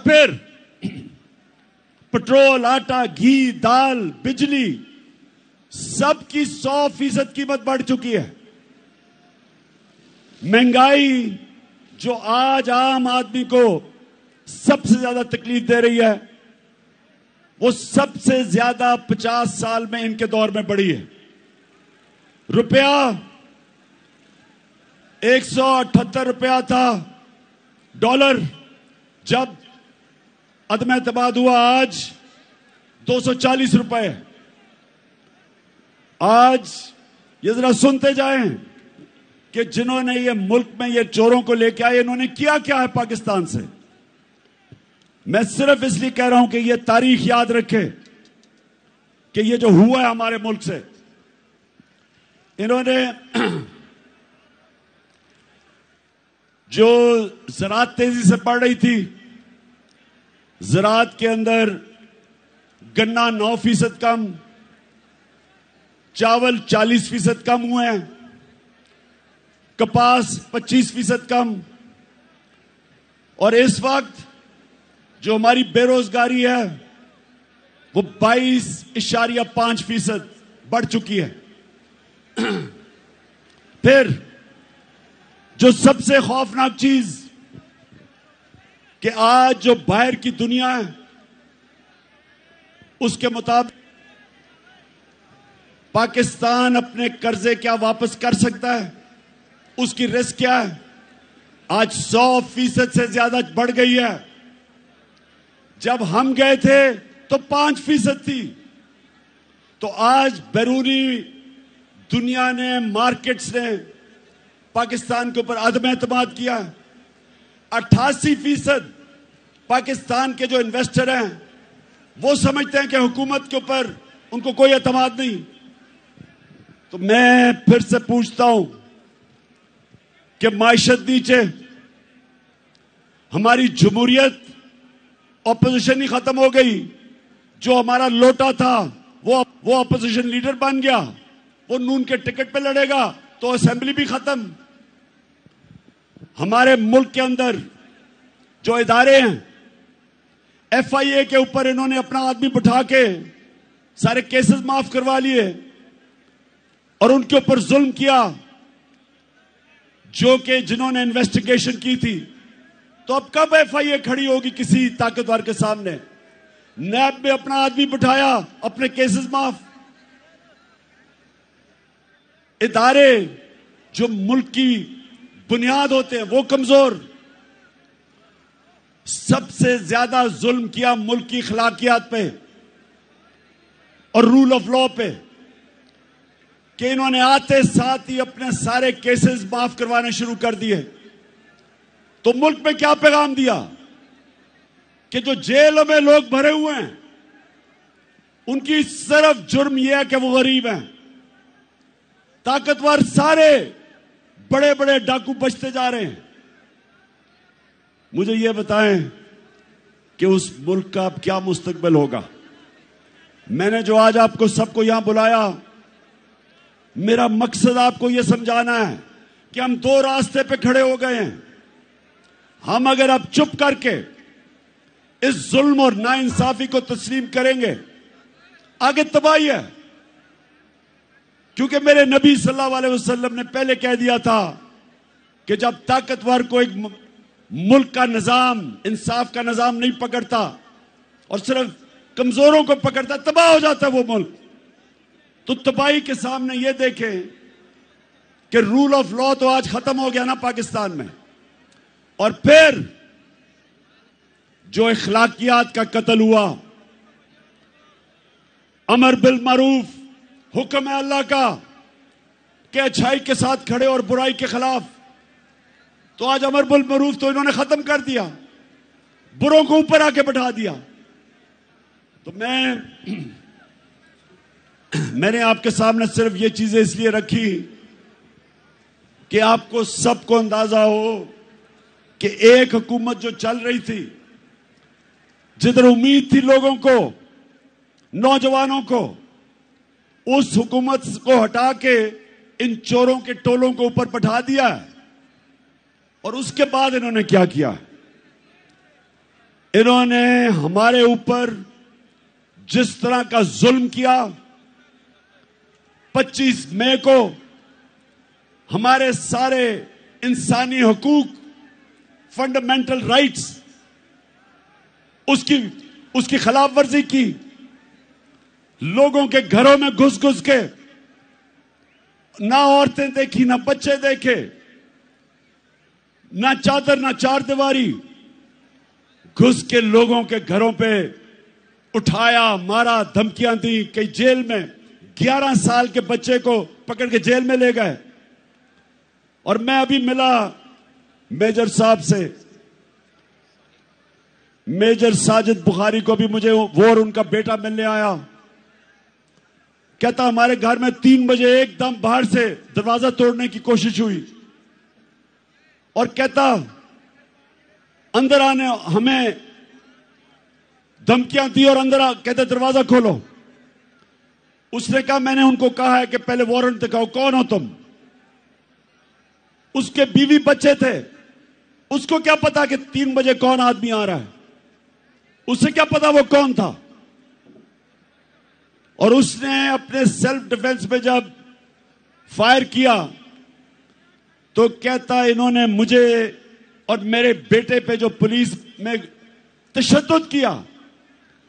پھر पेट्रोल, आटा, घी, दाल, बिजली सब की 100% कीमत बढ़ चुकी है। महंगाई जो आज आम आदमी को सबसे ज्यादा तकलीफ दे रही है, वो सबसे ज्यादा 50 साल में इनके दौर में बढ़ी है। रुपया 178 रुपया था, डॉलर जब अदम एतमाद हुआ आज 240 रुपए। आज ये जरा सुनते जाएं कि जिन्होंने ये मुल्क में ये चोरों को लेके आए, इन्होंने किया क्या है पाकिस्तान से। मैं सिर्फ इसलिए कह रहा हूं कि ये तारीख याद रखे कि ये जो हुआ है हमारे मुल्क से। इन्होंने जो ज़राअत तेजी से बढ़ रही थी, ज़राअत के अंदर गन्ना 9% कम, चावल 40% कम हुए हैं, कपास 25% कम, और इस वक्त जो हमारी बेरोजगारी है वो 22.5% बढ़ चुकी है। फिर जो सबसे खौफनाक चीज कि आज जो बाहर की दुनिया है उसके मुताबिक पाकिस्तान अपने कर्जे क्या वापस कर सकता है, उसकी रिस्क क्या है, आज 100% से ज्यादा बढ़ गई है। जब हम गए थे तो 5% थी। तो आज बैरूनी दुनिया ने, मार्केट्स ने पाकिस्तान के ऊपर अदम एतमाद किया। 88% पाकिस्तान के जो इन्वेस्टर हैं वो समझते हैं कि हुकूमत के ऊपर उनको कोई एतमाद नहीं। तो मैं फिर से पूछता हूं कि माइशत नीचे, हमारी जमहूरियत, ऑपोजिशन ही खत्म हो गई। जो हमारा लोटा था वो ऑपोजिशन लीडर बन गया, वो नून के टिकट पे लड़ेगा, तो असेंबली भी खत्म। हमारे मुल्क के अंदर जो इदारे हैं, FIA के ऊपर इन्होंने अपना आदमी बिठा के सारे केसेस माफ करवा लिए और उनके ऊपर जुल्म किया, जो कि जिन्होंने इन्वेस्टिगेशन की थी। तो अब कब FIA खड़ी होगी किसी ताकतवर के सामने? नैब में अपना आदमी बिठाया, अपने केसेस माफ। इदारे जो मुल्क की बुनियाद होते हैं वो कमजोर। सबसे ज्यादा जुल्म किया मुल्क की अखलाकियात पे और रूल ऑफ लॉ पे, कि इन्होंने आते साथ ही अपने सारे केसेस माफ करवाने शुरू कर दिए। तो मुल्क में क्या पैगाम दिया कि जो जेलों में लोग भरे हुए हैं उनकी सिर्फ जुर्म यह है कि वो गरीब हैं। ताकतवर सारे बड़े बड़े डाकू बचते जा रहे हैं। मुझे यह बताएं कि उस मुल्क का अब क्या मुस्तकबिल होगा। मैंने जो आज आपको सबको यहां बुलाया, मेरा मकसद आपको यह समझाना है कि हम दो रास्ते पे खड़े हो गए हैं। हम अगर अब चुप करके इस जुल्म और नाइंसाफी को तस्लीम करेंगे, आगे तबाही है। क्योंकि मेरे नबी सल्लल्लाहु अलैहि वसल्लम ने पहले कह दिया था कि जब ताकतवर को एक मुल्क का निजाम, इंसाफ का निजाम नहीं पकड़ता और सिर्फ कमजोरों को पकड़ता, तबाह हो जाता है वो मुल्क। तो तबाही के सामने ये देखें कि रूल ऑफ लॉ तो आज खत्म हो गया ना पाकिस्तान में, और फिर जो इखलाकियात का कत्ल हुआ, अमर बिल मारूफ, हुक्म है अल्लाह का कि अच्छाई के साथ खड़े और बुराई के खिलाफ, तो आज अमर बिल मारूफ तो इन्होंने खत्म कर दिया, बुरों को ऊपर आके बैठा दिया। तो मैंने आपके सामने सिर्फ ये चीजें इसलिए रखी कि आपको सबको अंदाजा हो कि एक हुकूमत जो चल रही थी, जिधर उम्मीद थी लोगों को, नौजवानों को, उस हुकूमत को हटा के इन चोरों के टोलों को ऊपर बैठा दिया है। और उसके बाद इन्होंने क्या किया? انہوں نے ہمارے اوپر جس طرح کا ظلم کیا، 25 مئی کو ہمارے سارے انسانی حقوق، فنڈامنٹل رائٹس، اس کی خلاف ورزی کی، لوگوں کے گھروں میں گھس گھس کے نہ عورتیں دیکھی، نہ بچے دیکھے، نہ چادر نہ چار دیواری، گھس کے لوگوں کے گھروں پہ اٹھایا، مارا، دھمکیاں دی، کئی جیل میں 11 سال کے بچے کو پکڑ کے جیل میں لے گئے۔ اور میں ابھی ملا میجر صاحب سے، میجر ساجد بخاری کو بھی مجھے وہ اور ان کا بیٹا ملنے آیا، کہتا ہمارے گھر میں 3 بجے ایک دم باہر سے دروازہ توڑنے کی کوشش ہوئی، اور کہتا اندر آنے ہمیں دھمکیاں دی اور اندر کہتے دروازہ کھولو۔ اس نے کہا میں نے ان کو کہا ہے کہ پہلے وارنٹ دکھاؤ، کون ہو تم؟ اس کے بیوی بچے تھے، اس کو کیا پتا کہ 3 بجے کون آدمی آ رہا ہے؟ اسے کیا پتا وہ کون تھا؟ اور اس نے اپنے سیلف ڈیفنس میں جب فائر کیا تو کہتا انہوں نے مجھے اور میرے بیٹے پہ جو پولیس میں تشدد کیا،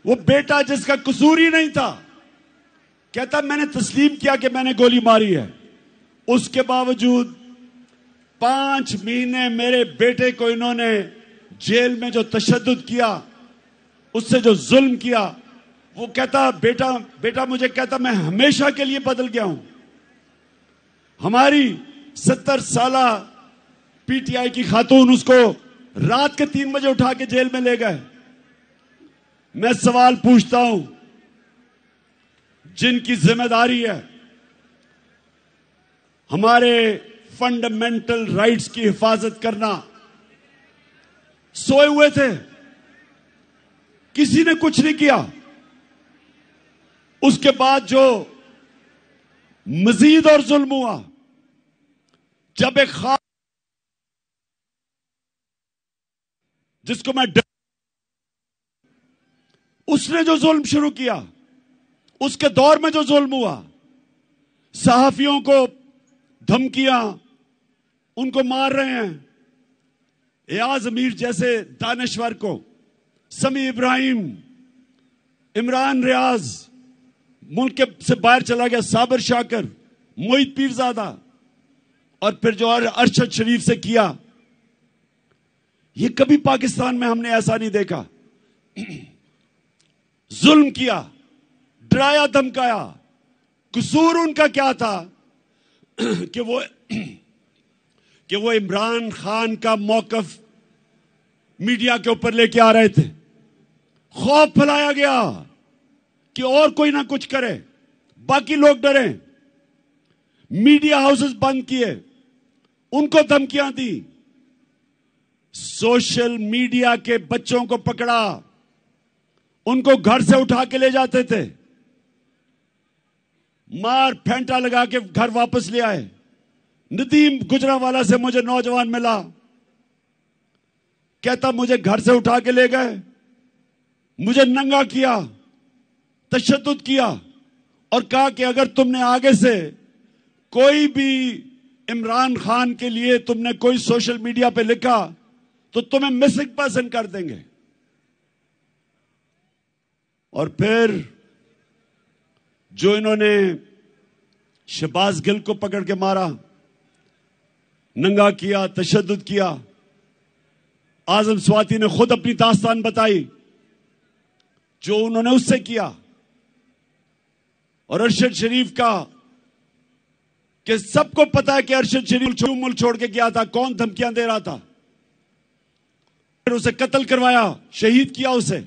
وہ بیٹا جس کا قصور ہی نہیں تھا، کہتا میں نے تسلیم کیا کہ میں نے گولی ماری ہے، اس کے باوجود 5 مہینے میرے بیٹے کو انہوں نے جیل میں جو تشدد کیا، اس سے جو ظلم کیا، وہ کہتا بیٹا مجھے کہتا میں ہمیشہ کے لیے بدل گیا ہوں۔ ہماری 70 سالہ پی ٹی آئی کی خاتون، اس کو رات کے 3 بجے اٹھا کے جیل میں لے گئے۔ میں سوال پوچھتا ہوں، جن کی ذمہ داری ہے ہمارے فنڈامنٹل رائٹس کی حفاظت کرنا، سوئے ہوئے تھے، کسی نے کچھ نہیں کیا۔ اس کے بعد جو مزید اور ظلم ہوا، جب ایک خواب جس کو میں اس نے جو ظلم شروع کیا، اس کے دور میں جو ظلم ہوا، صحافیوں کو دھمکیاں، ان کو مار رہے ہیں، ایاز امیر جیسے دانشور کو، سمیع ابراہیم، عمران ریاض، ملک سے باہر چلا گیا صابر شاکر، موہت پیرزادہ، اور پھر جو ارشد شریف سے کیا، یہ کبھی پاکستان میں ہم نے ایسا نہیں دیکھا۔ ظلم کیا، ڈرایا دھمکایا۔ قصور ان کا کیا تھا کہ وہ عمران خان کا موقف میڈیا کے اوپر لے کے آ رہے تھے، خوف پھیلایا گیا کہ اور کوئی نہ کچھ کرے، باقی لوگ ڈریں، میڈیا ہاؤسز بند کیے، ان کو دھمکیاں دی، سوشل میڈیا کے بچوں کو پکڑا، ان کو گھر سے اٹھا کے لے جاتے تھے، مار پھینٹا لگا کے گھر واپس لے آئے۔ ندیم گجرانوالہ سے مجھے نوجوان ملا، کہتا مجھے گھر سے اٹھا کے لے گئے، مجھے ننگا کیا، تشدد کیا، اور کہا کہ اگر تم نے آگے سے کوئی بھی عمران خان کے لیے تم نے کوئی سوشل میڈیا پہ لکھا تو تمہیں مسنگ پرسن کر دیں گے۔ اور پھر جو انہوں نے شہباز گل کو پکڑ کے مارا، ننگا کیا، تشدد کیا، اعظم سواتی نے خود اپنی داستان بتائی جو انہوں نے اس سے کیا، اور ارشد شریف کا کہ سب کو پتا ہے کہ ارشد شریف ملک چھوڑ کے گیا تھا، کون دھمکیاں دے رہا تھا، پھر اسے قتل کروایا، شہید کیا اسے۔